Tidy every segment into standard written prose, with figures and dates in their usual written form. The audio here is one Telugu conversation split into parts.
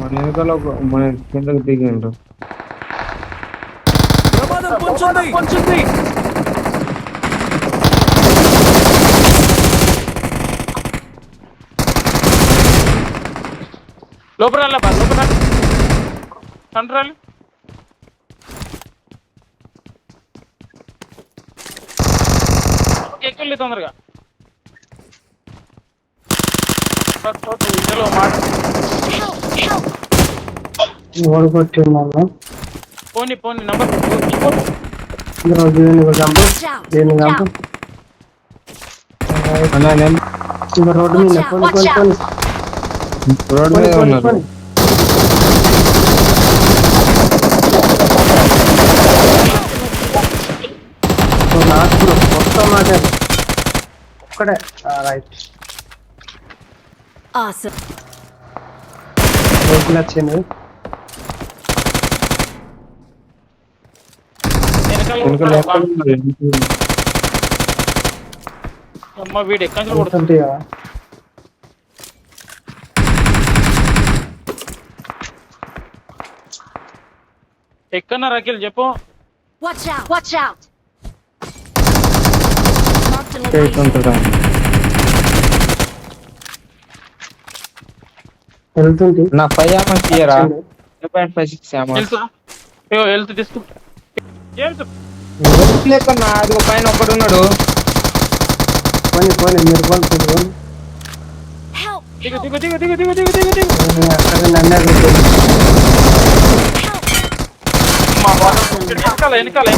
మన వెనకాల మన కిందకి దిగిండ్రు. ప్రమాదం పొంచుంది. లోపల లోపల కంట్రోల్ ఎక్కువ తొందరగా ఇందులో మాట ఓడిపోతున్నాను. పోనీ నంబర్ అన్నా నేను రోడ్డు మీద రోడ్ మీద ఉన్నారు. మొత్తం మాట ఒక్కడే. రైట్ రోడ్లు వచ్చింది. వెనకాల ఎక్కడ ఉన్నారు? అమ్మ వీడు ఎక్కడి నుంచి కొడుతుంది ఉంటుంది కదా. ఎక్కడన్నా రకిల్ చెప్పు Watch out! Marked a location. చేస్తుంటారా? వెళ్తుంది. నా 5 అమౌంట్ తీయరా? 5.56 అమౌంట్ తెలుసా హెల్త్ తీస్తూ హెల్త్ లేకన్నా అది ఒక పైన ఒకడు ఉన్నాడు. పోనీ మీరు పోనీ Help! దిగు దిగు దిగు దిగు దిగు దిగు దిగు దిగు అక్కడ నన్నే మా వాడు వెనకాల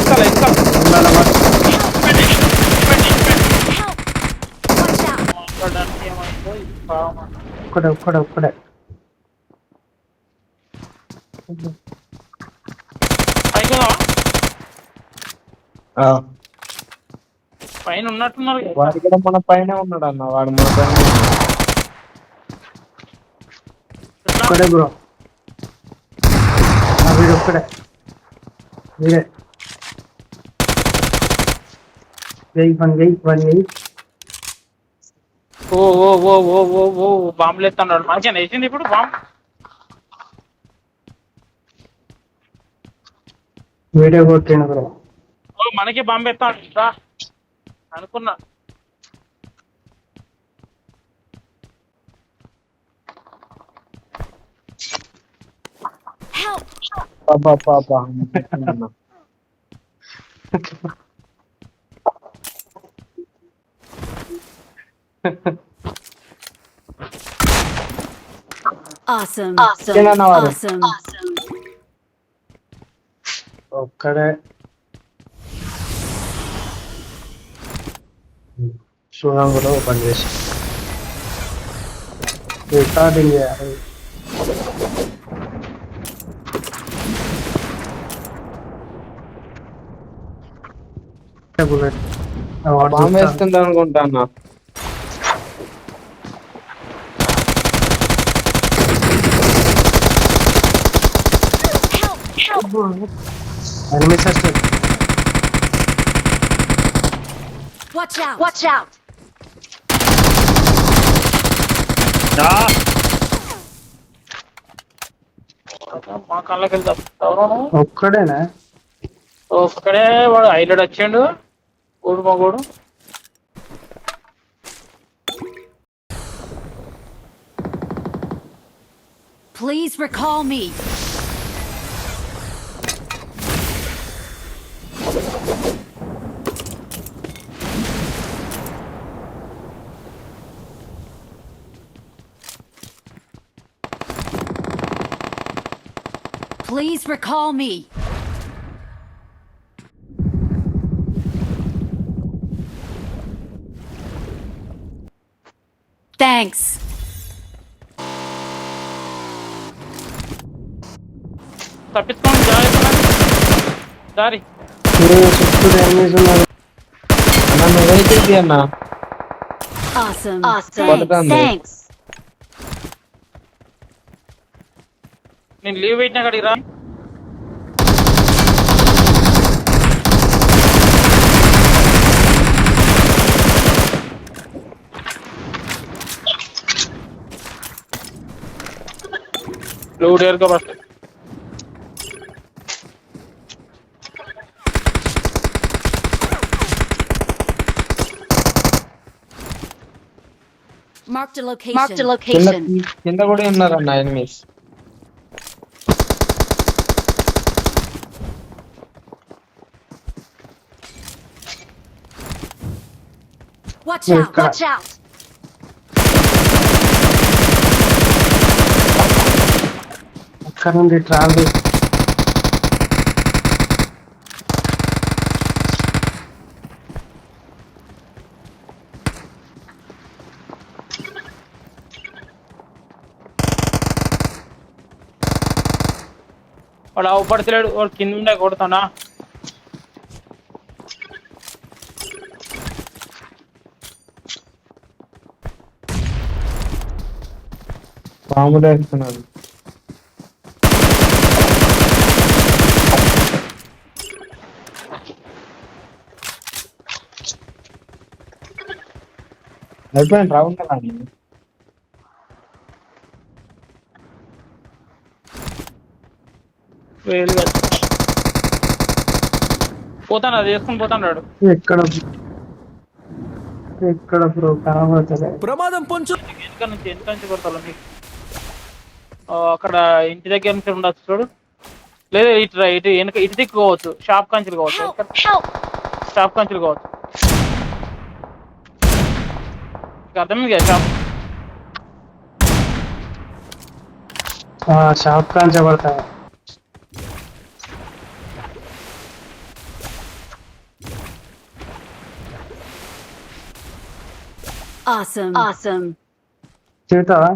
Watch out! ఒక్కడే పైన ఉన్నట్టున్నారు వాడు కూడా మన పైన ఉన్నాడు అన్న. వాడు మన పైన ఒక్కడే బ్రో. వీడు ఒక్కడే. వీడే వెయ్యి ఓ బాంబులు ఎత్తున్నాడు. మంచిగా వేసింది ఇప్పుడు బాంబు. వీడియో కొట్టిండు బ్రో. మనకి బాంబు ఎత్తాడు అనుకున్నా. Help! పాపా Awesome! ఒక్కడే. చూడంగా కూడా ఓపెన్ చేసి రికార్డింగ్ చేయాలి. బాంబు వేస్తుంది అనుకుంటా అన్న. ఎనిమిస్ వస్తుంది. Watch out! మా కళ్ళకి వెళ్తాం. ఒక్కడేనా? ఒక్కడే వాడు హైలైట్ వచ్చిండు. గోడు మగోడు Please recall me. Please recall me. Thanks. తప్పించుకోండి దారి. చుట్టూ ఎనిమిస్ ఉన్నారు. అన్న నువ్వు వెయిట్ అన్న. Awesome. Thanks. నేను లీవ్ పెట్టినా కాడికి రా. లూట్ ఏరుకో ఫస్ట్. Marked a location. కింద కింద కూడా ఉన్నారన్న enemies. Watch Yeah, out. got- Watch out. అక్కడ నుండి ట్రావెల్ వాడు అవపడతలేడు. వాడు కింద ఉండే కొడతానా. పాములు వేస్తున్నాను. అయిపోయింది రౌండ్ కానీ వేలుగా పోతాను, అది వేసుకొని పోతాడు. ఎక్కడ ఎక్కడ బ్రో కనబడతలే. వెనక నుంచి కొడతాను మీకు. అక్కడ ఇంటి దగ్గర నుంచి ఉండొచ్చు చూడు, లేదా ఇటు ఇటు వెనక ఇటు దిక్కు కావచ్చు, షాప్ కంచులు కావచ్చు, షాప్ కంచులు కావచ్చు. అర్థమైంది కదా షాప్. షాప్ కాంచబడతాయి. Awesome. చెబుతావా?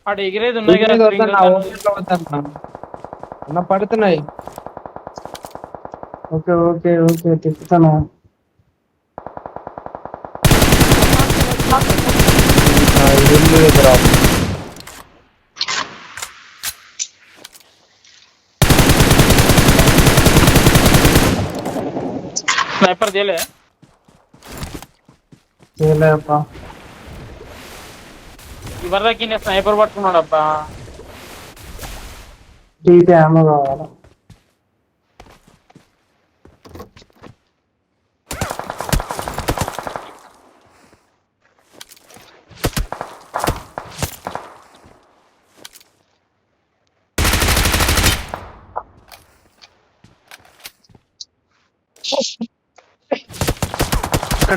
ఆడ ఎగిరేది ఉన్నాయి కదా అన్న పడుతున్నాయి. ఓకే ఓకే ఓకే తిప్పుతాను. ఇల్లు దగ్గర స్నైపర్ చేయలే. చేయలేపా. ఇవరికి స్నైపర్ పట్టుకున్నాడు అబ్బా. టీపీ ఆమె కావాలా?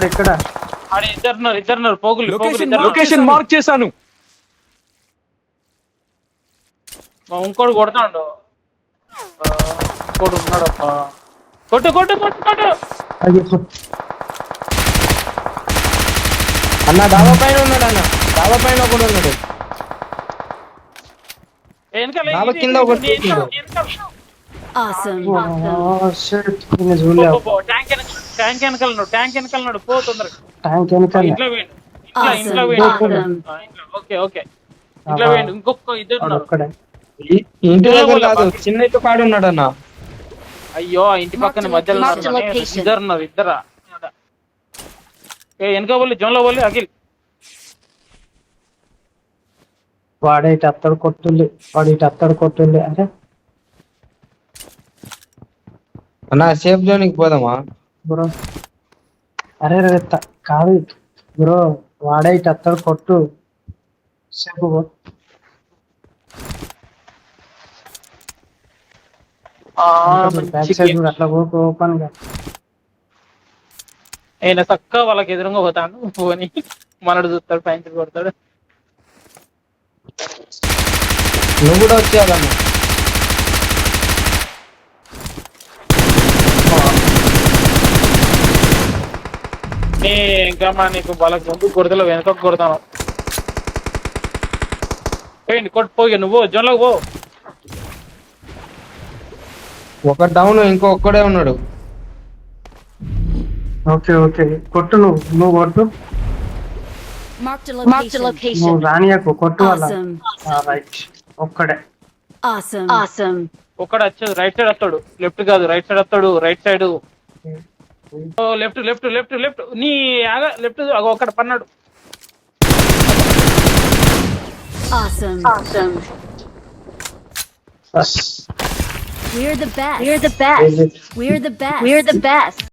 ఇక్కడ ఆడ ఇద్దరున్నారు పోగులు. లొకేషన్ మార్క్ చేశాను. ఇంకోటి కొడతాడు. ఇంకోటి ఉన్నాడు అబ్బా. కొట్టు కొట్టు కొట్టు కొట్టు. అన్న డాబా పైన ఉన్నాడు. అన్న డాబా పైన ఒకడు ఉన్నాడు. డాబా కింద ఒకటి ఉన్నాడు. Awesome. ట్యాంక్ వెనకాల ఉన్నాడు. పో తొందరగా. ట్యాంక్ వెనకాల ఇంట్లో వేయండి. ఇంట్లో వేయండి. ఓకే ఓకే ఇంట్లో వేయండి. ఇంకొక ఇద్దరు ఉన్నారు. ఒక్కడే. ఇంటి దగ్గర కాదు, చిన్న ఇటు కాడు ఉన్నాడు అన్న. అయ్యో ఆ ఇంటి పక్కన మధ్యలో ఇద్దరున్నారు. ఇద్దరా వెనక పోలి జోన్లో పోలి అఖిల్. వాడు ఇటు అత్తడు కొట్టుండే. అరే అన్న సేఫ్ జోన్కి పోదామా బ్రో? అరే కాదు బ్రో, వాడే ఇటు అత్తడు కొట్టు. సేపు బ్యాక్ సైడ్ అట్లా ఓపెన్ గా. ఆయన చక్కగా వాళ్ళకి ఎదురుగా పోతాను. పోని మనడు చూస్తాడు, ప్యాంట్లు కొడతాడు. నువ్వు కూడా వచ్చేయాలన్న. ఇంకా నీకు వాళ్ళకి ముందు కొడతలో వెనక కొడతాను. పోయింది కొట్టిపోయి నువ్వు జోన్లోకి పో. ఒక డౌన్, ఇంకో ఒక్కడే ఉన్నాడు. ఓకే ఓకే కొట్టు. నువ్వు కొట్టు. Marked a location. నువ్వు రానియకు కొట్టు వాళ్ళ. Awesome. రైట్ ఒక్కడే. Awesome. ఒక్కడ వచ్చాడు. రైట్ సైడ్ వస్తాడు, లెఫ్ట్ కాదు రైట్ సైడ్ వస్తాడు. Right side left left left left knee left ఒక్కడ పన్నాడు. Awesome. We're the best. Is it? We're the best.